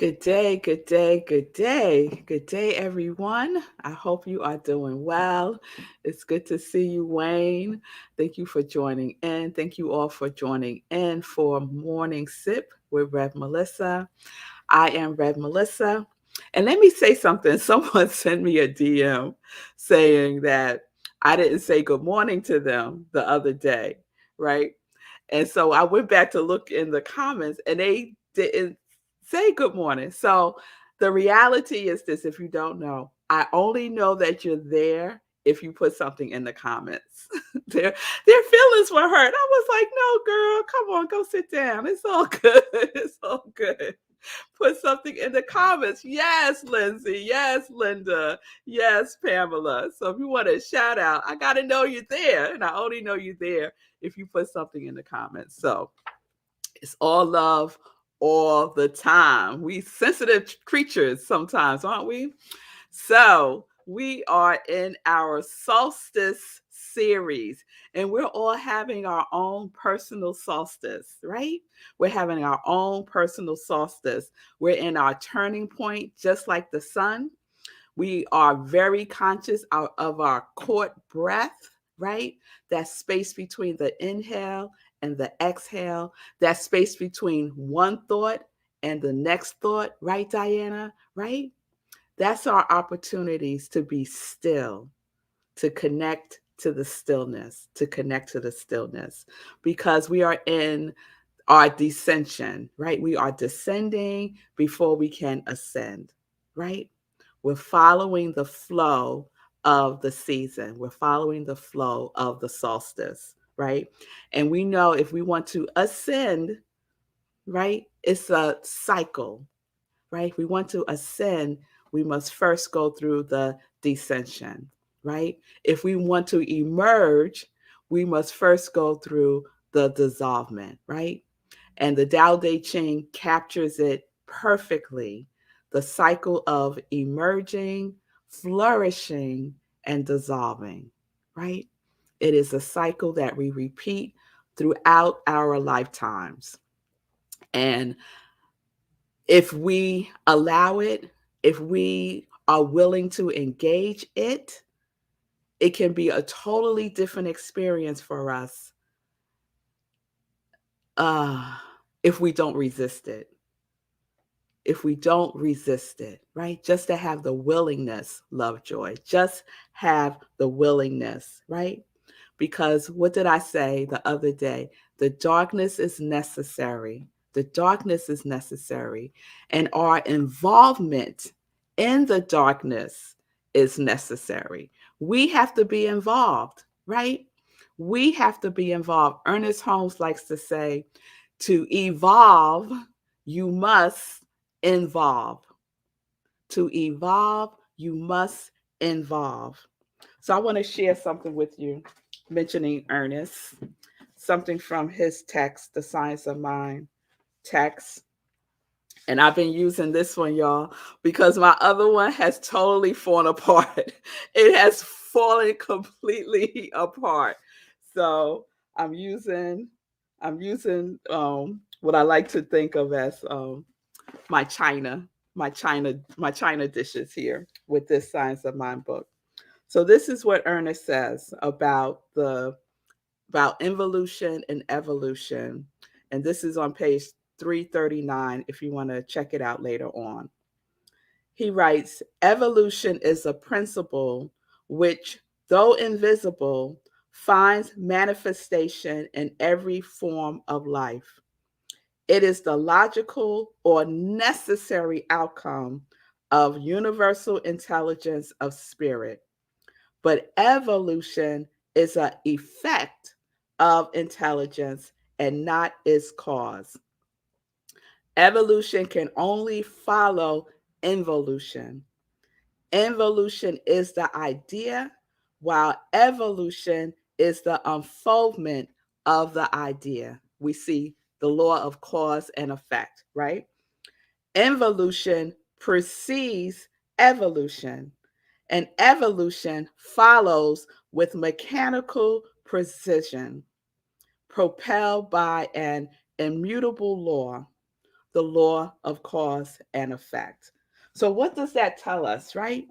Good day, good day, good day. Good day, everyone. I hope you are doing well. It's good to see you, Wayne. Thank you for joining in. Thank you all for joining in for Morning Sip with Rev Melissa. I am Rev Melissa. And let me say something. Someone sent me a DM saying that I didn't say good morning to them the other day, right? And so I went back to look in the comments and they didn't say good morning. So the reality is this, if you don't know, I only know that you're there if you put something in the comments. Their feelings were hurt. I was like, no, girl, come on, go sit down. It's all good. It's all good. Put something in the comments. Yes, Lindsay. Yes, Linda. Yes, Pamela. So if you want a shout out, I got to know you're there. And I only know you're there if you put something in the comments. So it's all love all the time. We sensitive creatures sometimes, aren't we? So we are in our solstice series, and we're all having our own personal solstice, right? We're having our own personal solstice. We're in our turning point, just like the sun. We are very conscious of our caught breath, right? That space between the inhale and the exhale, that space between one thought and the next thought, right, Diana? Right? That's our opportunities to be still, to connect to the stillness, to connect to the stillness, because we are in our descension, right? We are descending before we can ascend, right? We're following the flow of the season. We're following the flow of the solstice, right? And we know if we want to ascend, right, it's a cycle, right? If we want to ascend, we must first go through the descension, right? If we want to emerge, we must first go through the dissolvement, right? And the Tao Te Ching captures it perfectly, the cycle of emerging, flourishing, and dissolving, right? It is a cycle that we repeat throughout our lifetimes. And if we allow it, if we are willing to engage it, it can be a totally different experience for us uh, if we don't resist it. If we don't resist it, right? Just to have the willingness, love, joy, just have the willingness, right? Because what did I say the other day? The darkness is necessary. The darkness is necessary. And our involvement in the darkness is necessary. We have to be involved, right? We have to be involved. Ernest Holmes likes to say, to evolve, you must involve. To evolve, you must involve. So I want to share something with you, mentioning Ernest, something from his text, The Science of Mind text. And I've been using this one, y'all, because my other one has totally fallen apart. It has fallen completely apart. So I'm using what I like to think of as my china, my china dishes here with this Science of Mind book. So this is what Ernest says about involution and evolution. And this is on page 339 if you want to check it out later on. He writes, evolution is a principle which, though invisible, finds manifestation in every form of life. It is the logical or necessary outcome of universal intelligence of spirit. But evolution is an effect of intelligence and not its cause. Evolution can only follow involution. Involution is the idea, while evolution is the unfoldment of the idea. We see the law of cause and effect, right? Involution precedes evolution, and evolution follows with mechanical precision, propelled by an immutable law. the law of cause and effect. So, what does that tell us, right?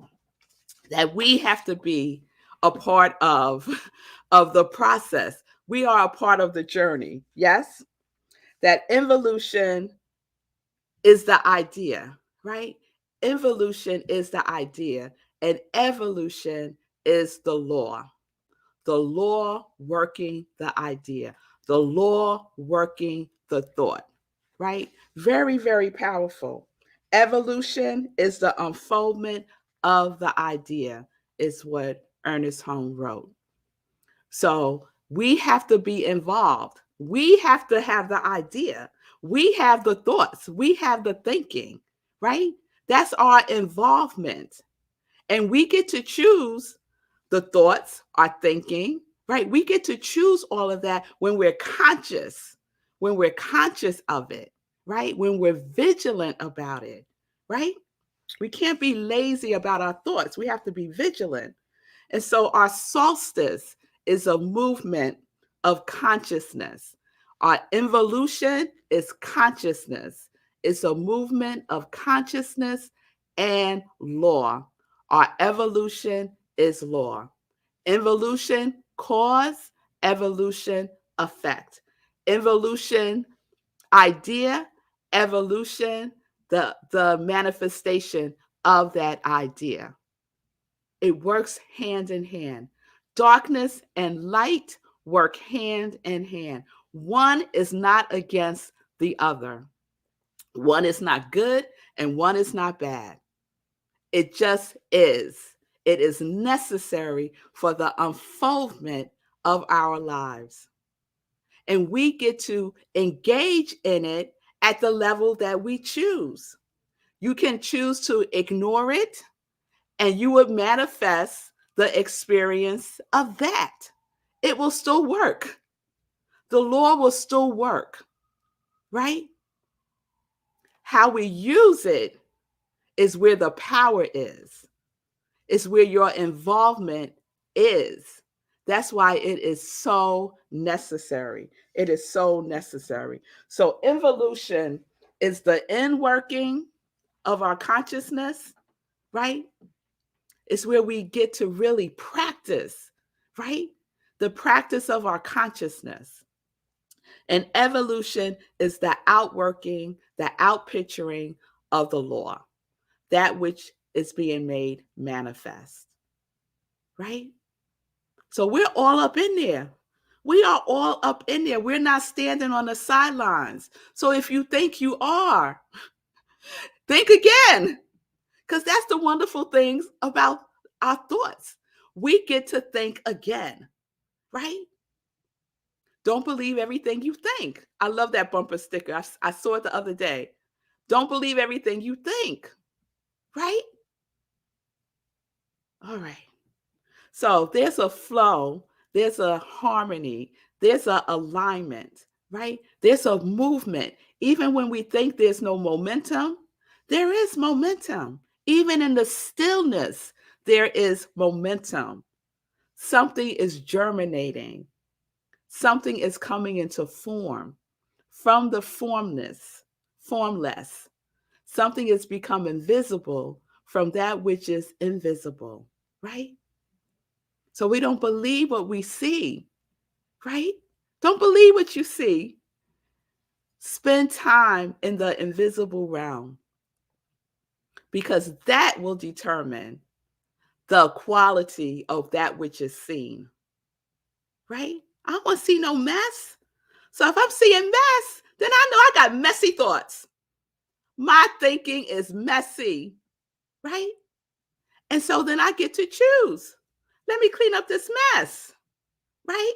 That we have to be a part of, of the process. We are a part of the journey. Yes? That involution is the idea, right? Involution is the idea, and evolution is the law. The law working the idea, the law working the thought, right? Very, very powerful. Evolution is the unfoldment of the idea, is what Ernest Holmes wrote. So we have to be involved. We have to have the idea. We have the thoughts. We have the thinking, right? That's our involvement. And we get to choose the thoughts, our thinking, right? We get to choose all of that when we're conscious of it, right? When we're vigilant about it, right? We can't be lazy about our thoughts. We have to be vigilant. And so our solstice is a movement of consciousness. Our involution is consciousness. It's a movement of consciousness and law. Our evolution is law. Involution, cause, evolution, effect. Involution, idea, evolution, the manifestation of that idea. It works hand in hand. Darkness and light work hand in hand. One is not against the other. One is not good and one is not bad. It just is. It is necessary for the unfoldment of our lives. And we get to engage in it at the level that we choose. You can choose to ignore it, and you would manifest the experience of that. It will still work. The law will still work, right? How we use it is where the power is where your involvement is. That's why it is so necessary. It is so necessary. So, involution is the inworking of our consciousness, right? It's where we get to really practice, right? The practice of our consciousness. And evolution is the outworking, the outpicturing of the law, that which is being made manifest, right? So we're all up in there. We are all up in there. We're not standing on the sidelines. So if you think you are, think again, because that's the wonderful things about our thoughts. We get to think again, right? Don't believe everything you think. I love that bumper sticker. I saw it the other day. Don't believe everything you think, right? All right. So there's a flow, there's a harmony, there's a alignment, right? There's a movement. Even when we think there's no momentum, there is momentum. Even in the stillness, there is momentum. Something is germinating. Something is coming into form from the formless. Something is becoming visible from that which is invisible, right? So we don't believe what we see, right? Don't believe what you see. Spend time in the invisible realm because that will determine the quality of that which is seen, right? I don't want to see no mess. So if I'm seeing mess, then I know I got messy thoughts. My thinking is messy, right? And so then I get to choose. Let me clean up this mess, right?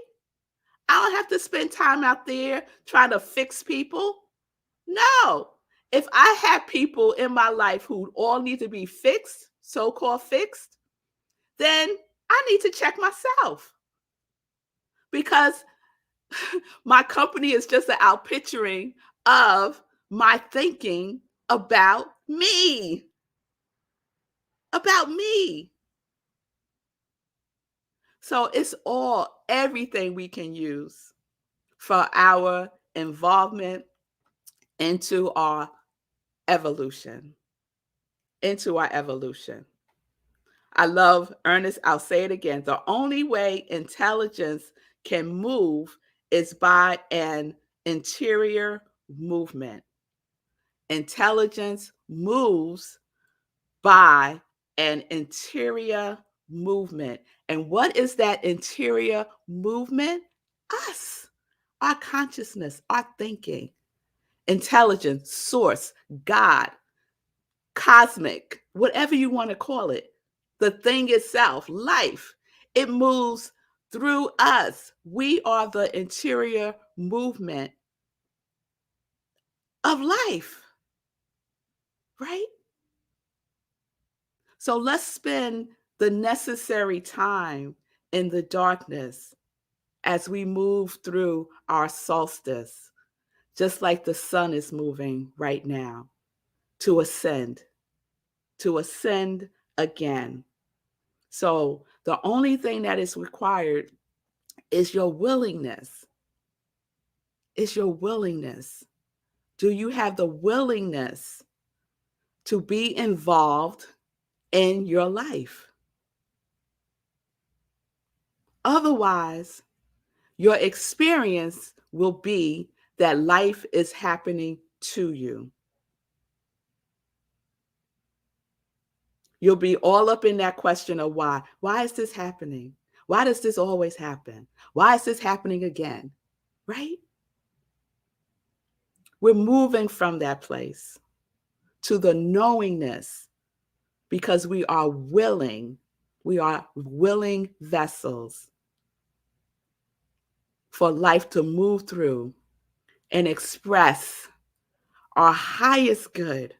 I don't have to spend time out there trying to fix people. No. If I have people in my life who all need to be fixed, so called fixed, then I need to check myself because my company is just an outpicturing of my thinking about me. About me. So it's everything we can use for our involvement into our evolution. Into our evolution. I love Ernest. I'll say it again. The only way intelligence can move is by an interior movement. Intelligence moves by an interior movement. And what is that interior movement? Us, our consciousness, our thinking, intelligence, source, God, cosmic, whatever you want to call it, the thing itself, life, it moves through us. We are the interior movement of life, right? So let's spend the necessary time in the darkness as we move through our solstice, just like the sun is moving right now to ascend again. So the only thing that is required is your willingness. Is your willingness. Do you have the willingness to be involved in your life? Otherwise, your experience will be that life is happening to you. You'll be all up in that question of why. Why is this happening? Why does this always happen? Why is this happening again? Right? We're moving from that place to the knowingness because we are willing. We are willing vessels for life to move through and express our highest good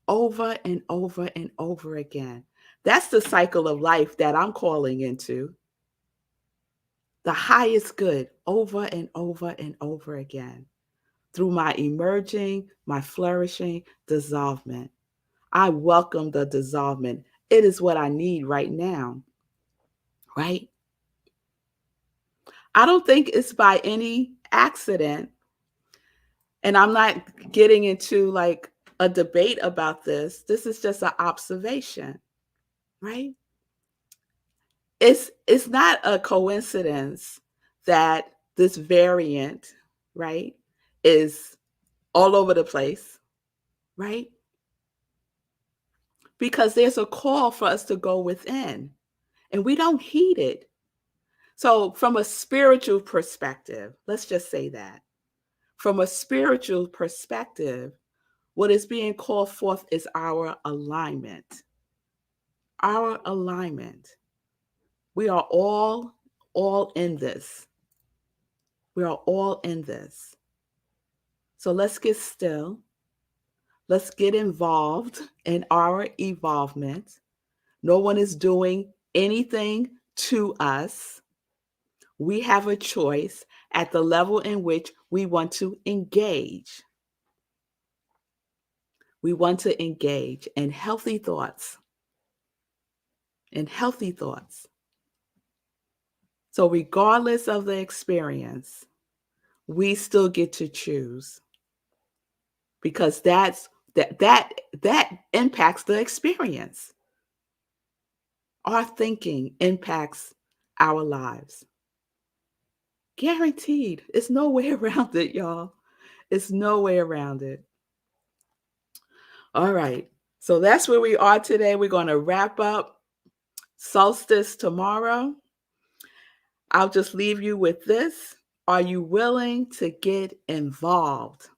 over and over and over again. That's the cycle of life that I'm calling into. The highest good over and over and over again through my emerging, my flourishing, dissolvement. I welcome the dissolvement. It is what I need right now, right? I don't think it's by any accident, and I'm not getting into like a debate about this. This is just an observation, right? It's not a coincidence that this variant, right, is all over the place, right? Because there's a call for us to go within and we don't heed it. So, from a spiritual perspective, let's just say that. From a spiritual perspective, what is being called forth is our alignment. Our alignment. We are all in this. We are all in this. So let's get still. Let's get involved in our evolvement. No one is doing anything to us. We have a choice at the level in which we want to engage. We want to engage in healthy thoughts. In healthy thoughts. So, regardless of the experience, we still get to choose because that impacts the experience. Our thinking impacts our lives. Guaranteed. It's no way around it, y'all. It's no way around it. All right. So that's where we are today. We're going to wrap up Solstice tomorrow. I'll just leave you with this. Are you willing to get involved?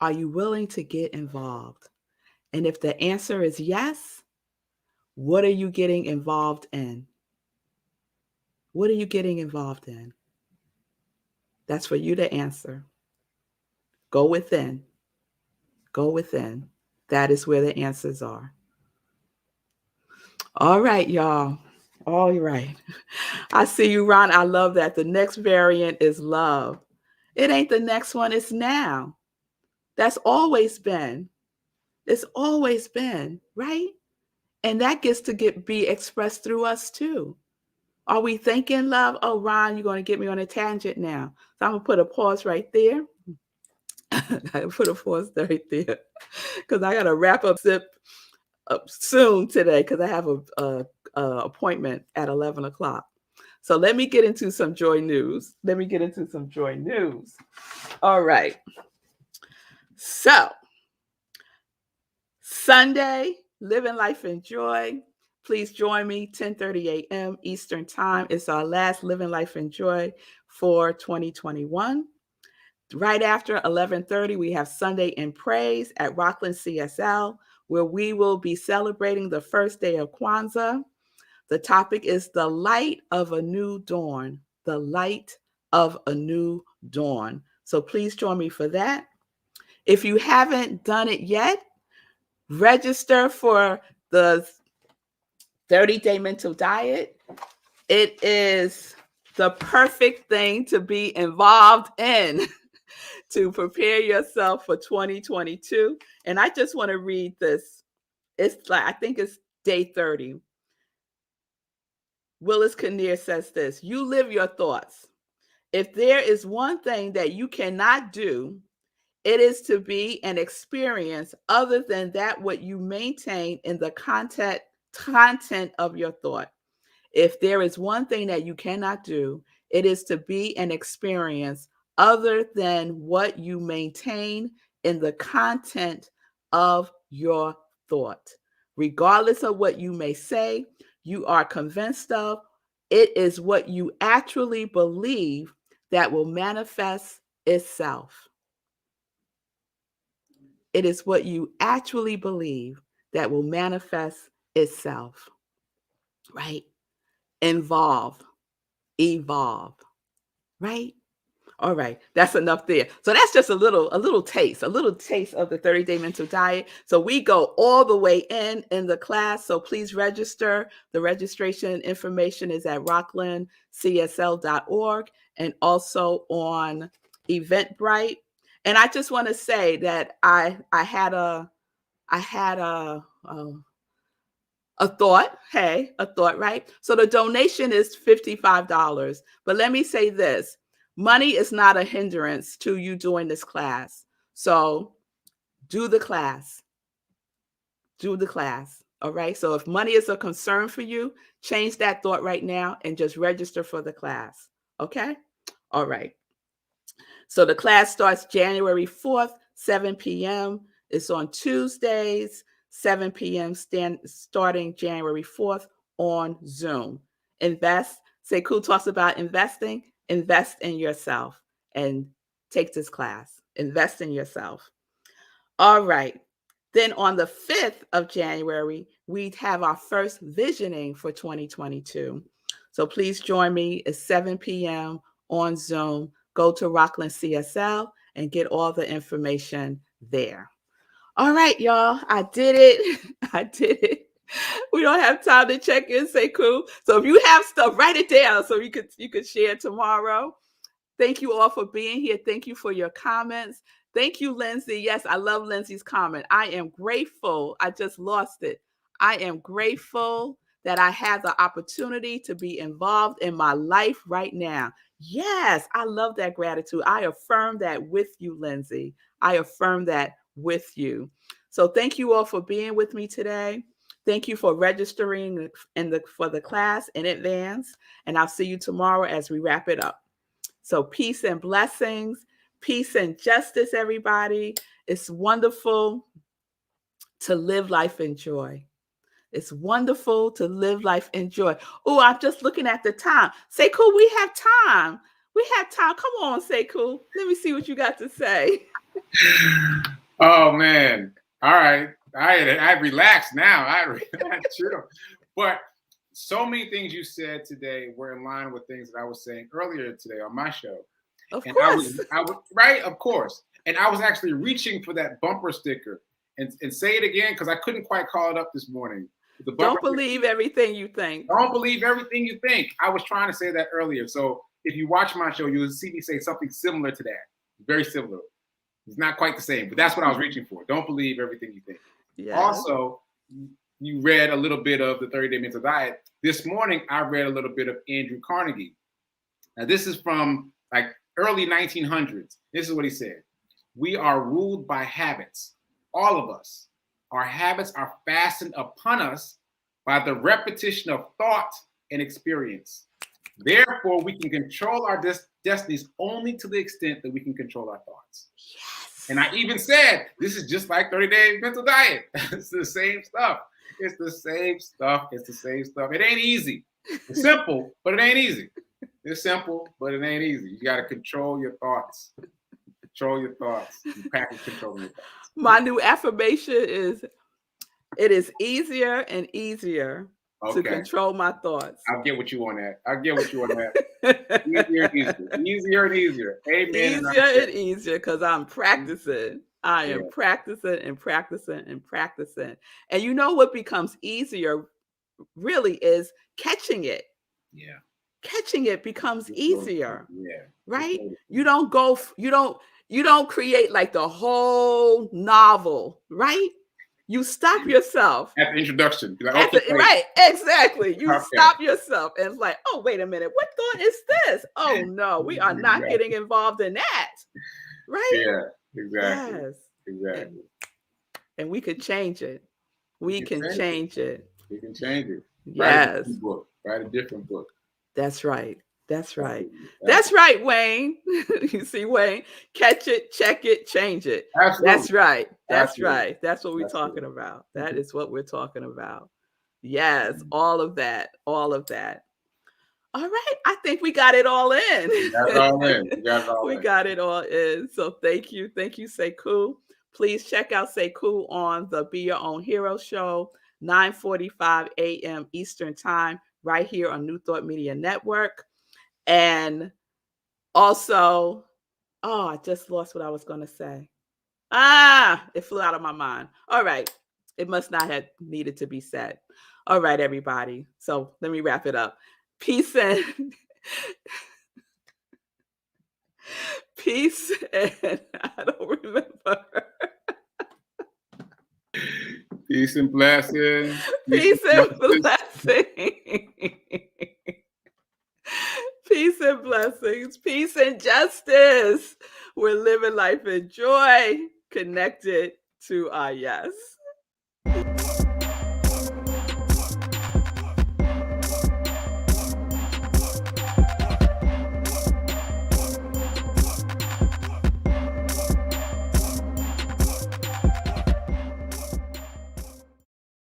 Are you willing to get involved? And if the answer is yes, what are you getting involved in? What are you getting involved in? That's for you to answer. Go within. Go within. That is where the answers are. All right, y'all. All right. I see you, Ron. I love that. The next variant is love. It ain't the next one, it's now. That's always been. It's always been, right? And that gets to be expressed through us too. Are we thinking love? Oh, Ron, you're going to get me on a tangent now. So I'm going to put a pause right there. I put a pause right there because I got to wrap up soon today because I have a appointment at 11 o'clock. So let me get into some joy news. All right. So Sunday, living life in joy. Please join me 10:30 a.m. Eastern Time. It's our last Living Life in Joy for 2021. Right after 11:30, we have Sunday in Praise at Rockland CSL, where we will be celebrating the first day of Kwanzaa. The topic is the light of a new dawn. The light of a new dawn. So please join me for that. If you haven't done it yet, register for the 30-day mental diet. It is the perfect thing to be involved in to prepare yourself for 2022. And I just want to read this. It's like, I think it's day 30. Willis Kinnear says this: you live your thoughts. If there is one thing that you cannot do, it is to be an experience other than that what you maintain in the content of your thought. If there is one thing that you cannot do, it is to be an experience other than what you maintain in the content of your thought. Regardless of what you may say, you are convinced of, it is what you actually believe that will manifest itself. It is what you actually believe that will manifest itself, right? Involve, evolve, right? All right, that's enough there. So that's just a little taste of the 30-day mental diet. So we go all the way in the class. So please register. The registration information is at rocklandcsl.org and also on Eventbrite. And I just want to say that I had a thought, right? So the donation is $55. But let me say this: money is not a hindrance to you doing this class. So do the class. All right. So if money is a concern for you, change that thought right now and just register for the class. Okay. All right. So the class starts January 4th, 7 p.m. It's on Tuesdays, 7 p.m. starting January 4th on Zoom. Invest. Sekou talks about investing. Invest in yourself and take this class. Invest in yourself. All right. Then on the 5th of January, we have our first visioning for 2022. So please join me at 7 p.m. on Zoom. Go to Rockland CSL and get all the information there. All right, y'all. I did it. We don't have time to check in, Sekou. So if you have stuff, write it down so you could share tomorrow. Thank you all for being here. Thank you for your comments. Thank you, Lindsay. Yes, I love Lindsay's comment. I am grateful. I just lost it. I am grateful that I have the opportunity to be involved in my life right now. Yes, I love that gratitude. I affirm that with you, Lindsay. I affirm that with you. So thank you all for being with me today. Thank you for registering for the class in advance. And I'll see you tomorrow as we wrap it up. So peace and blessings, peace and justice, everybody. It's wonderful to live life in joy. It's wonderful to live life in joy. Oh, I'm just looking at the time. Sekou, we have time. Come on, Sekou. Let me see what you got to say. Oh, man. All right. I relaxed now. I chill. But so many things you said today were in line with things that I was saying earlier today on my show. Of course. I was right, of course. And I was actually reaching for that bumper sticker and say it again because I couldn't quite call it up this morning. Don't believe everything you think. Don't believe everything you think. I was trying to say that earlier. So if you watch my show, you'll see me say something similar to that. Very similar. It's not quite the same, but that's what I was reaching for. Don't believe everything you think. Yes. Also, you read a little bit of the 30-Day Mental Diet. This morning, I read a little bit of Andrew Carnegie. Now, this is from like early 1900s. This is what he said. We are ruled by habits. All of us. Our habits are fastened upon us by the repetition of thought and experience. Therefore, we can control our destinies only to the extent that we can control our thoughts. Yes. And I even said, this is just like 30-day mental diet. It's the same stuff. It's the same stuff. It's the same stuff. It ain't easy. It's simple, but it ain't easy. It's simple, but it ain't easy. You got to control your thoughts. Control your thoughts. You practice controlling your thoughts. My new affirmation is, it is easier and easier to control my thoughts. I'll get what you want at. Easier and easier. Easier and easier. Amen. Easier and easier, because I'm practicing. I am practicing and practicing and practicing. And you know what becomes easier really is catching it. Yeah. Catching it becomes easier. Yeah. Right? You don't create like the whole novel, right? You stop yourself at the introduction. Like, right, exactly. You stop yourself and it's like, oh, wait a minute, what thought is this? Oh no, we are not getting involved in that. Right? Yeah, exactly. Yes. Exactly. And we could change it. We can change it. We can change it. Yes. Write a different book. That's right. That's right. That's right, Wayne. You see, Wayne, catch it, check it, change it. Absolutely. That's right. That's right. That's what we're talking about. That is what we're talking about. Yes, all of that. All of that. All right. I think we got it all in. We got it all in. So thank you. Thank you, Sekou. Please check out Sekou on the Be Your Own Hero show, 9:45 a.m. Eastern Time, right here on New Thought Media Network. And also, I just lost what I was going to say. It flew out of my mind. All right. It must not have needed to be said. All right, everybody. So let me wrap it up. Peace and peace and I don't remember. Peace and blessings. Peace and blessings. Peace and blessings. Peace and justice. We're living life in joy, connected to our yes.